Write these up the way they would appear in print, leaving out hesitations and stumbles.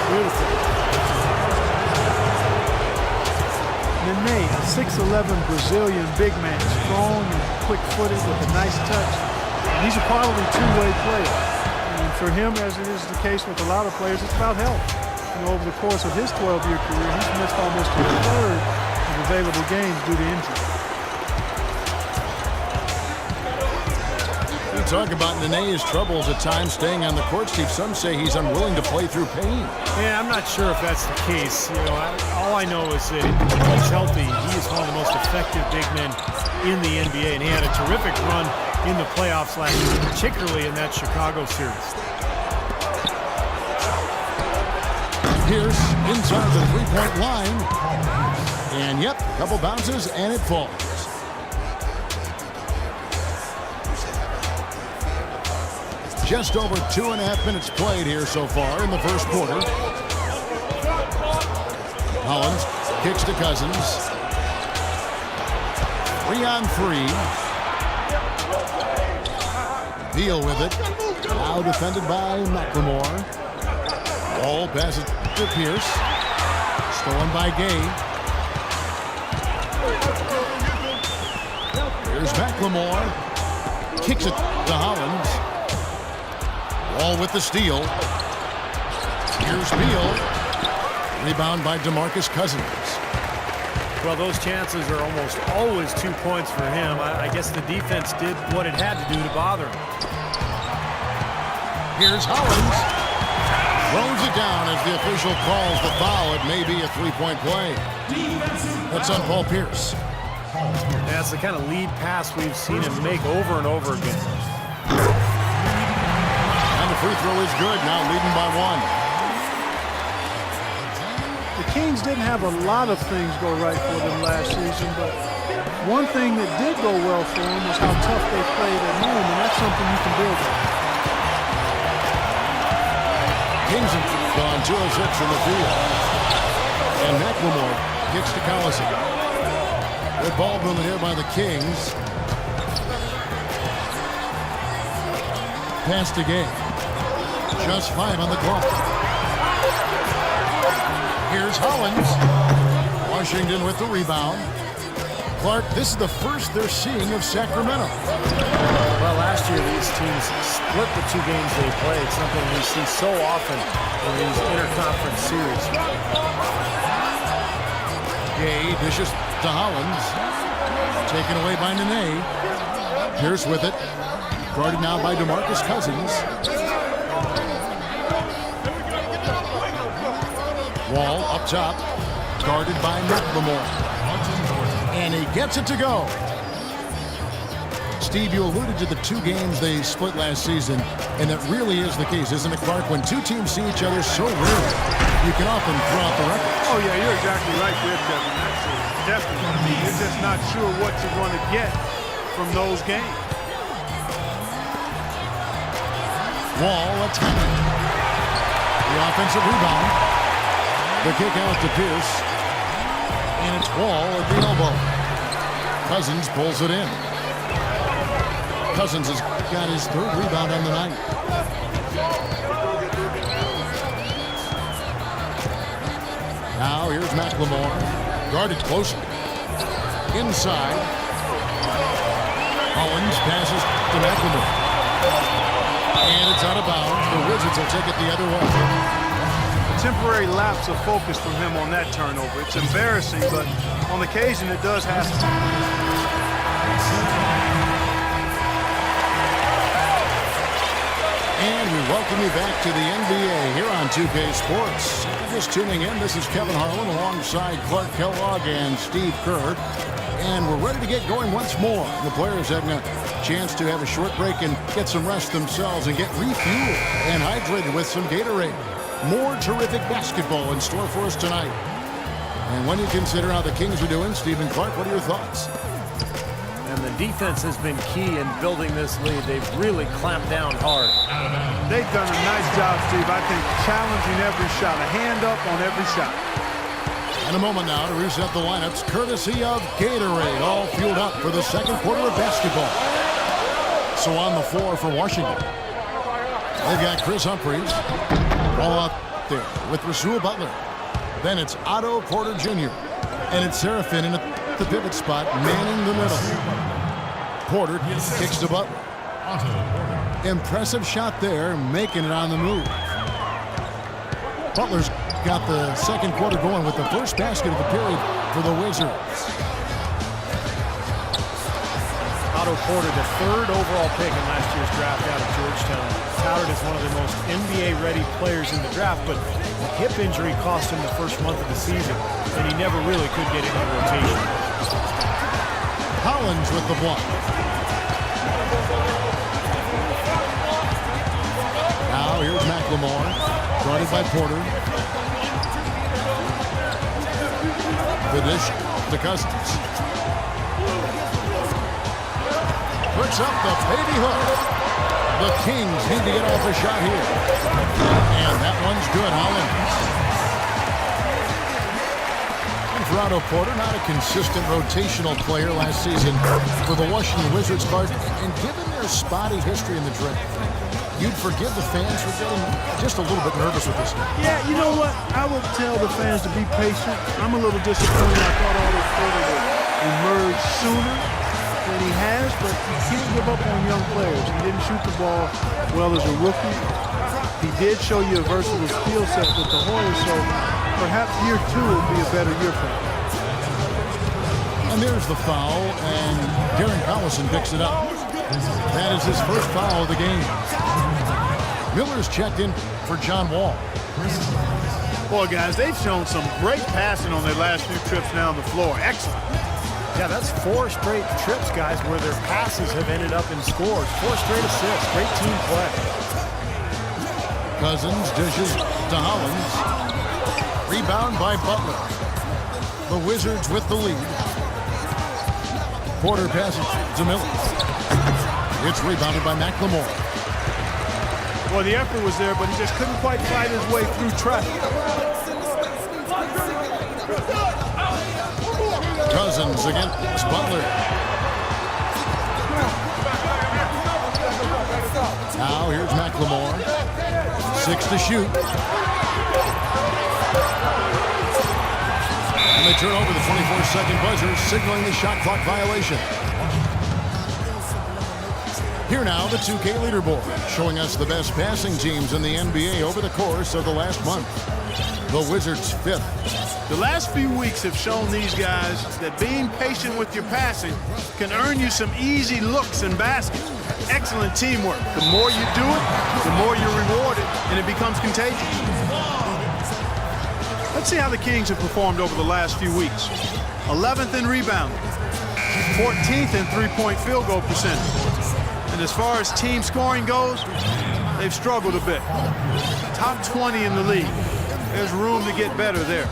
Beautiful. Nene, a 6'11" Brazilian big man, strong and quick-footed with a nice touch. He's a quality two-way player. And for him, as it is the case with a lot of players, it's about health. You know, over the course of his 12-year career, he's missed almost a third of available games due to injury. We talk about Nene's troubles at times staying on the court, Steve. Some say he's unwilling to play through pain. Yeah, I'm not sure if that's the case. You know, all I know is that when he's healthy, he is one of the most effective big men in the NBA, and he had a terrific run in the playoffs last year, particularly in that Chicago series. Pierce inside the three-point line. And yep, a couple bounces and it falls. Just over 2.5 minutes played here so far in the first quarter. Hollins kicks to Cousins. 3-on-3. Deal with it. Now defended by McLemore. Ball passes to Pierce. Stolen by Gay. Here's McLemore. Kicks it to Hollins. Wall with the steal. Here's Beal. Rebound by DeMarcus Cousins. Well, those chances are almost always 2 points for him. I guess the defense did what it had to do to bother him. Here's Hollins. Throws it down as the official calls the foul. It may be a three-point play. That's on Paul Pierce. That's the kind of lead pass we've seen him make over and over again. And the free throw is good, now leading by 1. The Kings didn't have a lot of things go right for them last season, but one thing that did go well for them is how tough they played at home, and that's something you can build on. Kings have gone 2 of 6 from the field. And McLemore kicks to Collison. Good ball movement here by the Kings. Pass to Gay. Just 5 on the clock. Here's Hollins. Washington with the rebound. Clark, this is the first they're seeing of Sacramento. Well, last year these teams split the 2 games they played, something we see so often in these interconference series. Gay dishes to Hollins. Taken away by Nene. Pierce with it. Guarded now by DeMarcus Cousins. Wall up top. Guarded by McLemore. And he gets it to go. Steve, you alluded to the 2 games they split last season, and that really is the case, isn't it, Clark? When 2 teams see each other so rarely, you can often throw out the records. Oh, yeah, you're exactly right there, Kevin. That's definitely. You're just not sure what you're going to get from those games. Wall attacking. The offensive rebound. The kick out to Pierce. And it's Wall at the elbow. Cousins pulls it in. Cousins has got his 3rd rebound on the night. Now here's McLemore. Guarded closely. Inside. Hollins passes to McLemore. And it's out of bounds. The Wizards will take it the other way. Temporary lapse of focus from him on that turnover. It's embarrassing, but on occasion it does happen. And we welcome you back to the NBA here on 2K Sports. If you're just tuning in, this is Kevin Harlan alongside Clark Kellogg and Steve Kerr. And we're ready to get going once more. The players having a chance to have a short break and get some rest themselves and get refueled and hydrated with some Gatorade. More terrific basketball in store for us tonight. And when you consider how the Kings are doing, Stephen Clark, what are your thoughts? And the defense has been key in building this lead. They've really clamped down hard. They've done a nice job, Steve. I think challenging every shot, a hand up on every shot. And a moment now to reset the lineups, courtesy of Gatorade, all fueled up for the second quarter of basketball. So on the floor for Washington, they've got Chris Humphries. Ball up there with Rasul Butler. Then it's Otto Porter Jr. And it's Serafin in the pivot spot, manning the middle. Porter kicks to Butler. Impressive shot there, making it on the move. Butler's got the second quarter going with the first basket of the period for the Wizards. Otto Porter, the third overall pick in last year's draft out of Georgetown, touted as one of the most NBA-ready players in the draft, but a hip injury cost him the first month of the season, and he never really could get into rotation. Collins with the block. Now here's McLemore, guarded by Porter. The dish to Cousins. Puts up the baby hook. The Kings need to get off a shot here. And that one's good, Hollins. And for Otto Porter, not a consistent rotational player last season for the Washington Wizards, Bart. And given their spotty history in the draft, you'd forgive the fans for getting just a little bit nervous with this guy. Yeah, you know what? I will tell the fans to be patient. I'm a little disappointed. I thought Otto Porter would emerge sooner than he has, but you can't give up on young players. He didn't shoot the ball well as a rookie. He did show you a versatile skill set with the Hornets, so perhaps year two will be a better year for him. And there's the foul, and Darren Collison picks it up. That is his first foul of the game. Miller's checked in for John Wall. Boy, guys, they've shown some great passing on their last few trips down the floor. Excellent. Yeah, that's 4 straight trips, guys, where their passes have ended up in scores. 4 straight assists. Great team play. Cousins dishes to Hollins. Rebound by Butler. The Wizards with the lead. Porter passes to Miller. It's rebounded by McLemore. Well, the effort was there, but he just couldn't quite fight his way through traffic. Cousins against Butler. Now here's McLemore. 6 to shoot. And they turn over the 24-second buzzer, signaling the shot clock violation. Here now, the 2K leaderboard, showing us the best passing teams in the NBA over the course of the last month. The Wizards 5th. The last few weeks have shown these guys that being patient with your passing can earn you some easy looks and baskets. Excellent teamwork. The more you do it, the more you're rewarded, and it becomes contagious. Let's see how the Kings have performed over the last few weeks. 11th in rebounding, 14th in three-point field goal percentage. And as far as team scoring goes, they've struggled a bit. Top 20 in the league. There's room to get better there.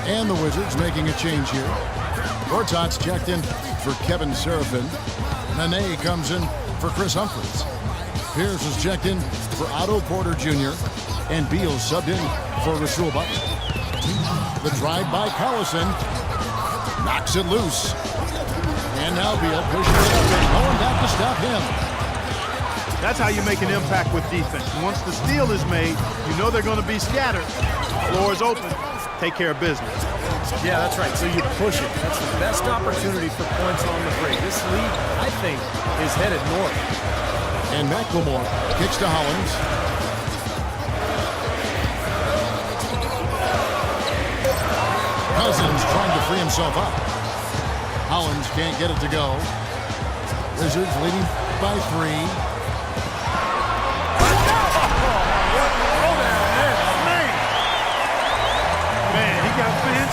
And the Wizards making a change here. Gortat's checked in for Kevin Serafin. Nene comes in for Chris Humphries. Pierce is checked in for Otto Porter Jr. And Beal subbed in for Rasul Butler. The drive by Collison knocks it loose. And now Beal pushes it up and going back to stop him. That's how you make an impact with defense. Once the steal is made, you know they're going to be scattered. Floor is open. Take care of business. Yeah, that's right. So you push it. That's the best opportunity for points on the break. This league, I think, is headed north. And McLemore kicks to Hollins. Cousins trying to free himself up. Hollins can't get it to go. Wizards leading by 3.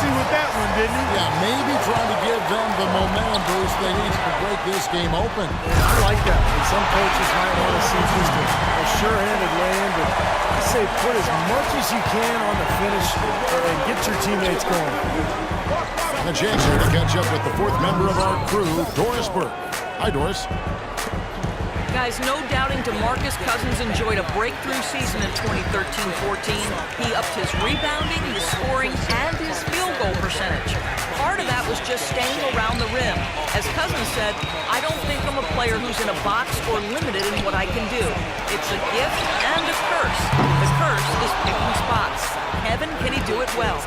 With that one, didn't he? Yeah, maybe trying to give them the momentum boost they need to break this game open. I like that. And some coaches might want to see just a sure-handed lay-in, but I say put as much as you can on the finish and get your teammates going. And a chance here to catch up with the 4th member of our crew, Doris Burke. Hi, Doris. Guys, no doubting DeMarcus Cousins enjoyed a breakthrough season in 2013-14. He upped his rebounding, his scoring, and his field goal percentage. Part of that was just staying around the rim. As Cousins said, I don't think I'm a player who's in a box or limited in what I can do. It's a gift and a curse. The curse is picking spots. Kevin, can he do it well?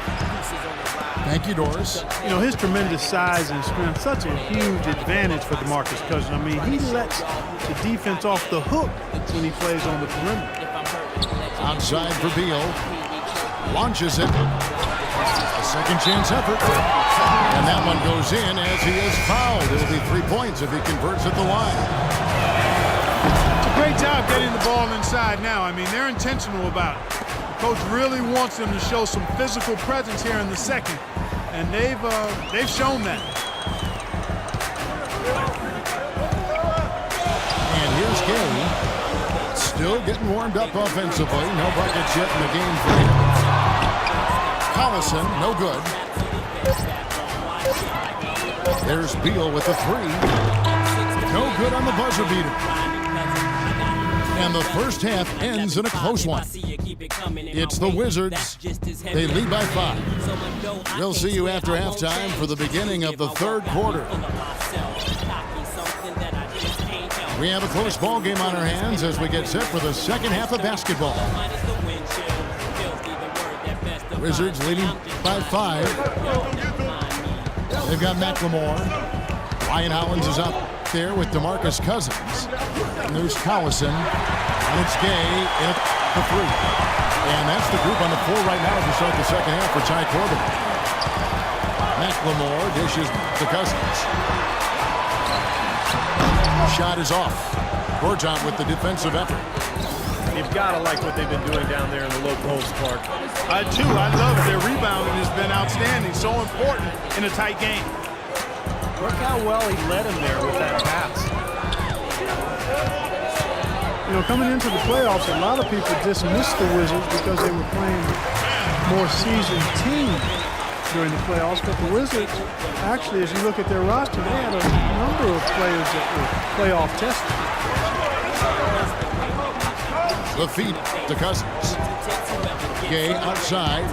Thank you, Doris. You know, his tremendous size and strength, such a huge advantage for DeMarcus Cousins. I mean, he lets the defense off the hook when he plays on the perimeter. Outside for Beal. Launches it. A second chance effort. And that one goes in as he is fouled. It'll be 3 points if he converts at the line. Great job getting the ball inside now. I mean, they're intentional about it. The coach really wants them to show some physical presence here in the second, and they've shown that. And here's Gay. Still getting warmed up offensively. No buckets yet in the game for him. Collison, no good. There's Beal with the three. No good on the buzzer beater. And the first half ends in a close one. It's the Wizards. They lead by 5. We'll see you after halftime for the beginning of the third quarter. We have a close ball game on our hands as we get set for the second half of basketball. Wizards leading by 5. They've got McLemore. Ryan Hollins is out there with DeMarcus Cousins. And there's Collison. And it's Gay in it for 3. And that's the group on the floor right now as we start the second half for Ty Corbin. McLemore dishes to Cousins. Shot is off. Gorjot with the defensive effort. You've got to like what they've been doing down there in the low post, Clark. I love their rebounding has been outstanding. So important in a tight game. Look how well he led him there with that pass. You know, coming into the playoffs, a lot of people dismissed the Wizards because they were playing more seasoned team during the playoffs. But the Wizards, actually, as you look at their roster, they had a number of players that were playoff tested. The feed to Cousins. Gay outside.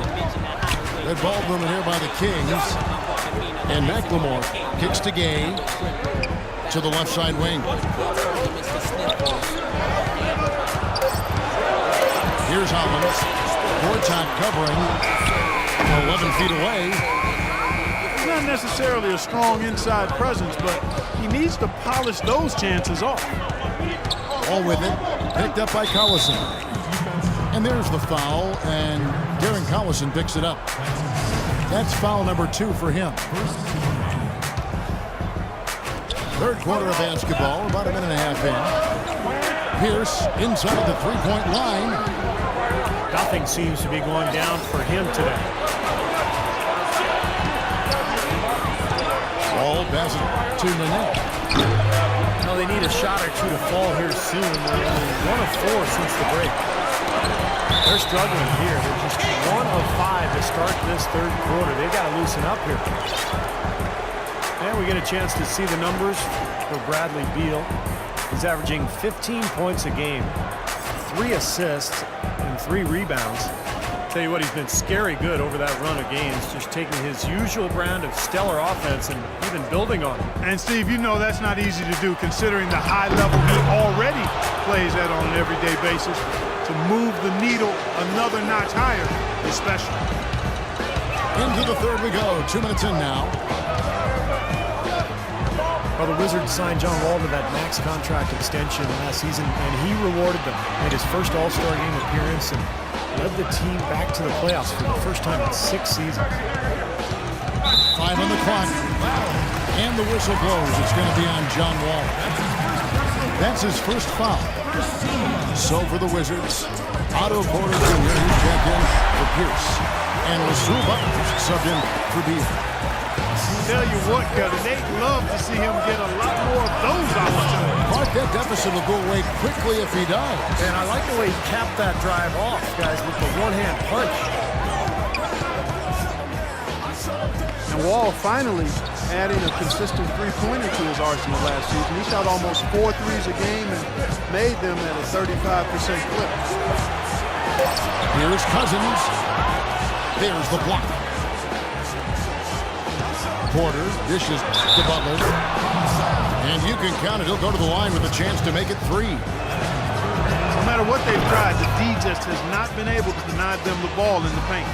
Red ball movement here by the Kings. And McLemore kicks to Gay to the left side wing. Here's Hollins. Gortat covering 11 feet away. He's not necessarily a strong inside presence, but he needs to polish those chances off. All with it. Picked up by Collison. And there's the foul, and Darren Collison picks it up. That's foul number 2 for him. Third quarter of basketball, about a minute and a half in. Pierce inside the three-point line. Nothing seems to be going down for him today. Ball passes to Nanette. No, they need a shot or two to fall here soon. They're only 1 of 4 since the break. They're struggling here. They're just 1 of 5 to start this third quarter. They've got to loosen up here. And we get a chance to see the numbers for Bradley Beal. He's averaging 15 points a game, 3 assists, and 3 rebounds. Tell you what, he's been scary good over that run of games, just taking his usual brand of stellar offense and even building on it. And Steve, you know that's not easy to do considering the high level he already plays at on an everyday basis. To move the needle another notch higher is special. Into the third we go. 2 minutes in now. Well, the Wizards signed John Wall to that max contract extension last season, and he rewarded them. Made his first All-Star game appearance and led the team back to the playoffs for the first time in 6 seasons. 5 on the clock. And the whistle blows. It's going to be on John Wall. That's his first foul. So for the Wizards, Otto Porter Jr. He's checked in for Pierce. And Rasul Butters subbed in for Beal. Tell you what, Kevin, they'd love to see him get a lot more of those opportunities. Clark, that deficit will go away quickly if he does. And I like the way he capped that drive off, guys, with the one-hand punch. And Wall finally adding a consistent three-pointer to his arsenal last season. He shot almost 4 threes a game and made them at a 35% clip. Here's Cousins. There's the block. Porter dishes to Butler. And you can count it. He'll go to the line with a chance to make it 3. No matter what they've tried, the D just has not been able to deny them the ball in the paint.